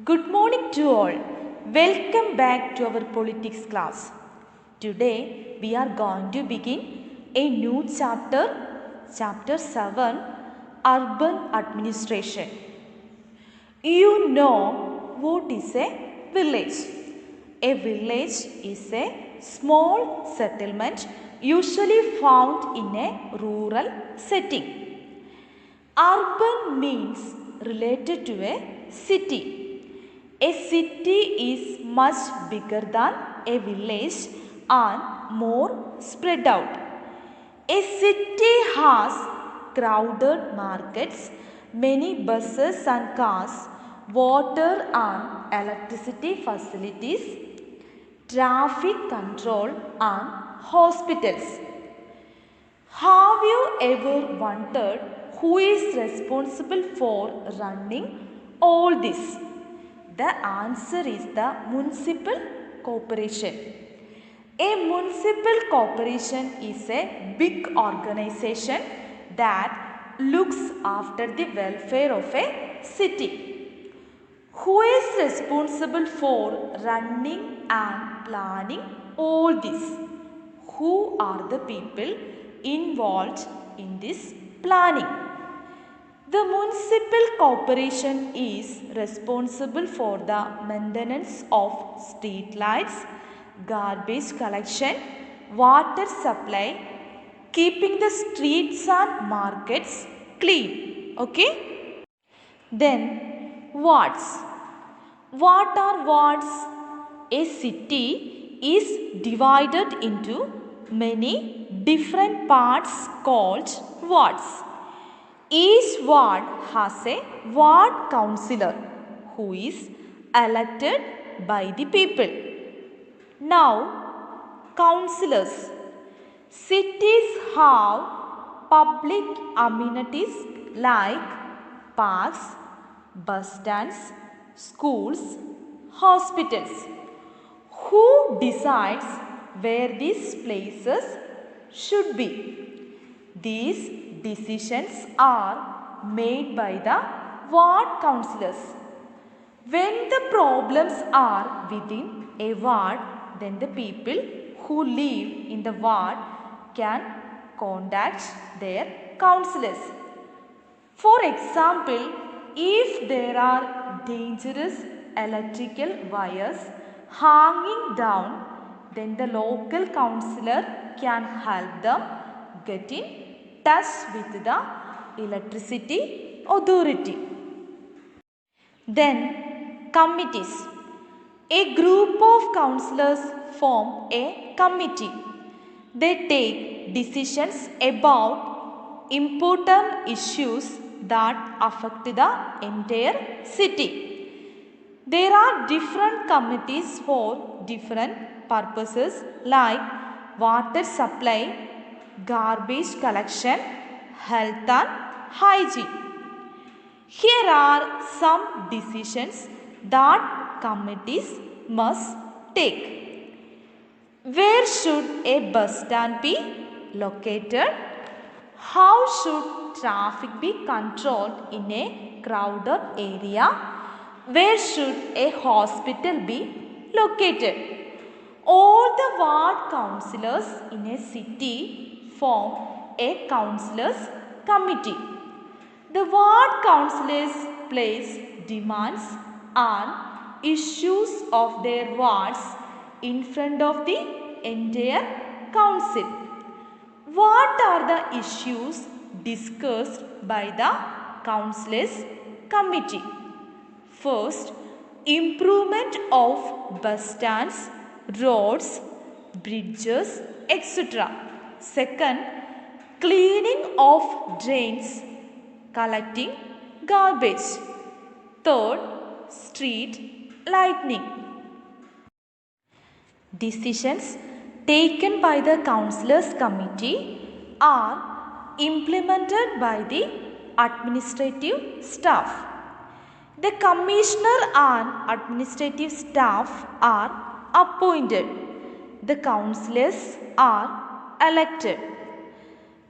Good morning to all. Welcome back to our politics class. Today we are going to begin a new chapter, chapter 7, Urban Administration. You know what is a village? A village is a small settlement usually found in a rural setting. Urban means related to a city. A city is much bigger than a village and more spread out. A city has crowded markets, many buses and cars, water and electricity facilities, traffic control and hospitals. Have you ever wondered who is responsible for running all this? The answer is the municipal corporation. A municipal corporation is a big organization that looks after the welfare of a city. Who is responsible for running and planning all this? Who are the people involved in this planning? The municipal corporation is responsible for the maintenance of street lights, garbage collection, water supply, keeping the streets and markets clean. Okay? Then wards. What are wards? A city is divided into many different parts called wards. Each ward has a ward councillor who is elected by the people. Now, councillors. Cities have public amenities like parks, bus stands, schools, hospitals. Who decides where these places should be? These decisions are made by the ward councillors. When the problems are within a ward, then the people who live in the ward can contact their councillors. For example, if there are dangerous electrical wires hanging down, then the local councillor can help them get in touch with the electricity authority. Then committees. A group of councillors form a committee. They take decisions about important issues that affect the entire city. There are different committees for different purposes like water supply, garbage collection, health and hygiene. Here are some decisions that committees must take. Where should a bus stand be located? How should traffic be controlled in a crowded area? Where should a hospital be located? All the ward councillors in a city form a councillors committee. The ward councillors place demands and issues of their wards in front of the entire council. What are the issues discussed by the councillors committee? First, improvement of bus stands, roads, bridges, etc. Second, cleaning of drains, collecting garbage. Third, street lighting. Decisions taken by the councillors committee are implemented by the administrative staff. The commissioner and administrative staff are appointed. The councillors are elected.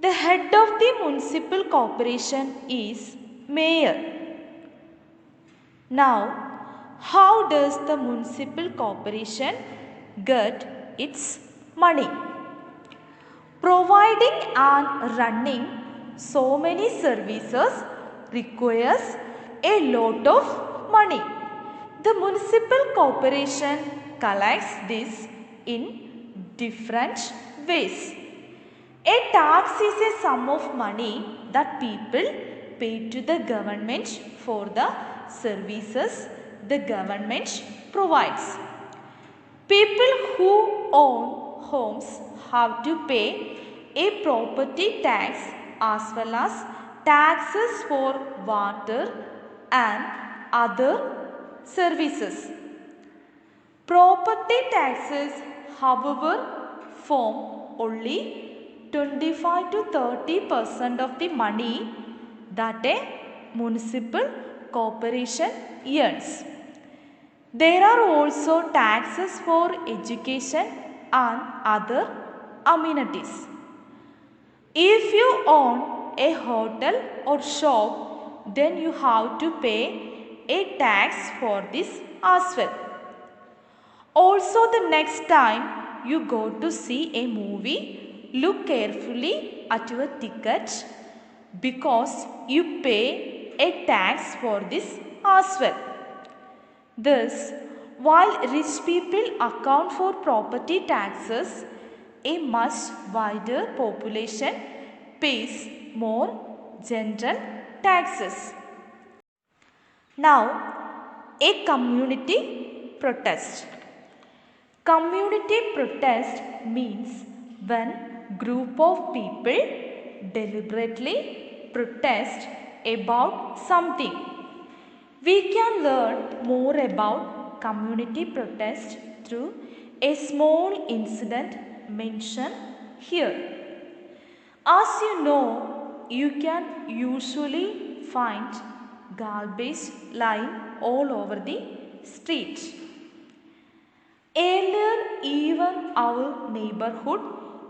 The head of the municipal corporation is mayor. Now, How does the municipal corporation get its money? Providing and running so many services requires a lot of money. The municipal corporation collects this in different ways. A tax is a sum of money that people pay to the government for the services the government provides. People who own homes have to pay a property tax as well as taxes for water and other services. Property taxes, however, form only 25 to 30% of the money that a municipal corporation earns. There are also taxes for education and other amenities. If you own a hotel or shop, then you have to pay a tax for this as well. Also, the next time you go to see a movie, look carefully at your ticket because you pay a tax for this as well. Thus, while rich people account for property taxes, a much wider population pays more general taxes. Now, a community protest. Community protest means when group of people deliberately protest about something. We can learn more about community protest through a small incident mentioned here. As you know, you can usually find garbage lying all over the street. Earlier, even our neighborhood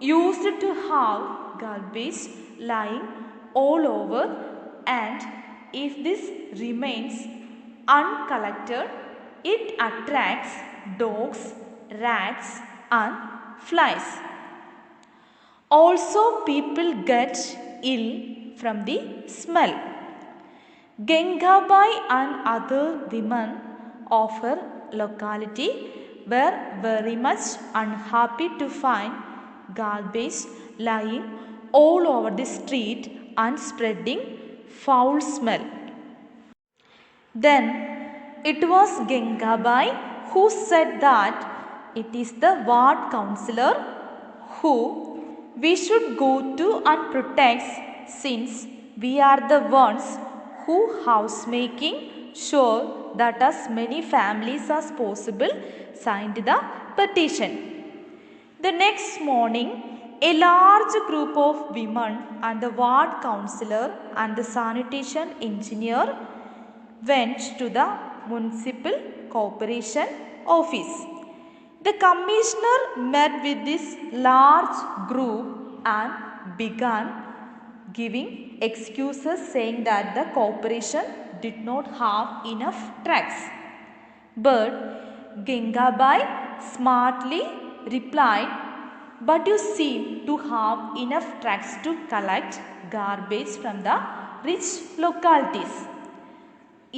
used to have garbage lying all over, and if this remains uncollected, it attracts dogs, rats, and flies. Also, people get ill from the smell. Gengabai and other women of her locality were very much unhappy to find garbage lying all over the street and spreading foul smell. Then it was Gengabai who said that it is the ward councillor who we should go to and protect, since we are the ones who housemaking sure that as many families as possible signed the petition. The next morning, a large group of women and the ward councillor and the sanitation engineer went to the municipal corporation office. The commissioner met with this large group and began giving excuses, saying that the corporation did not have enough trucks. But Gengabai smartly replied, "But you seem to have enough trucks to collect garbage from the rich localities."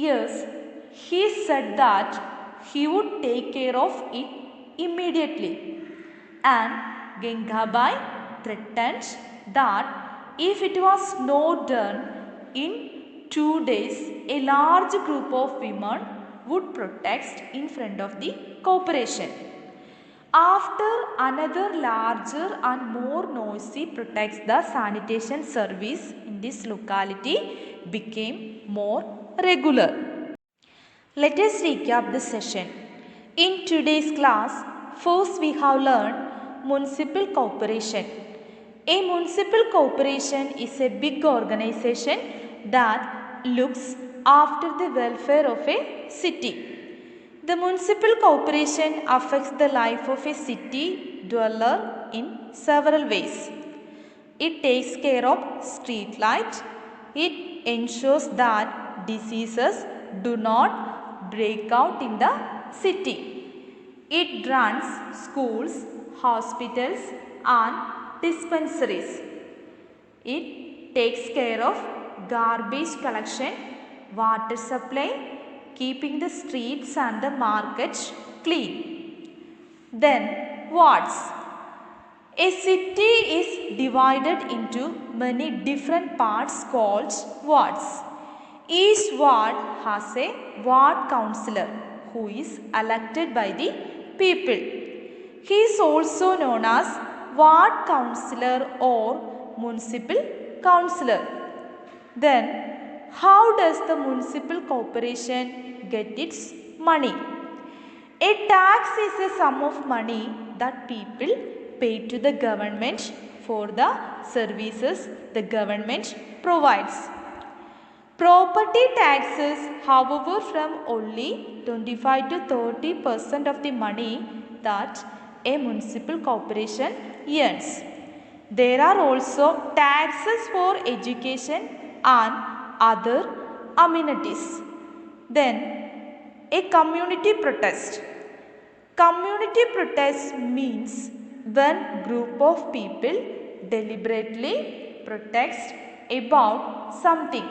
Yes, he said that he would take care of it immediately. And Gengabai threatened that if it was not done in 2 days, a large group of women would protest in front of the corporation. After another larger and more noisy protest, the sanitation service in this locality became more regular. Let us recap the session. In today's class, first we have learned municipal corporation. A municipal corporation is a big organization that looks after the welfare of a city. The municipal corporation affects the life of a city dweller in several ways. It takes care of street light. It ensures that diseases do not break out in the city. It runs schools, hospitals and dispensaries. It takes care of garbage collection, water supply, keeping the streets and the markets clean. Then wards. A city is divided into many different parts called wards. Each ward has a ward councillor who is elected by the people. He is also known as ward councillor or municipal councillor. Then, how does the municipal corporation get its money? A tax is a sum of money that people pay to the government for the services the government provides. Property taxes, however, from only 25 to 30% of the money that a municipal corporation earns. There are also taxes for education and other amenities. Then, a community protest. Community protest means when group of people deliberately protest about something.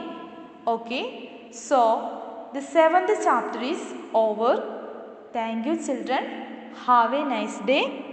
Okay, so the 7th chapter is over. Thank you children. Have a nice day.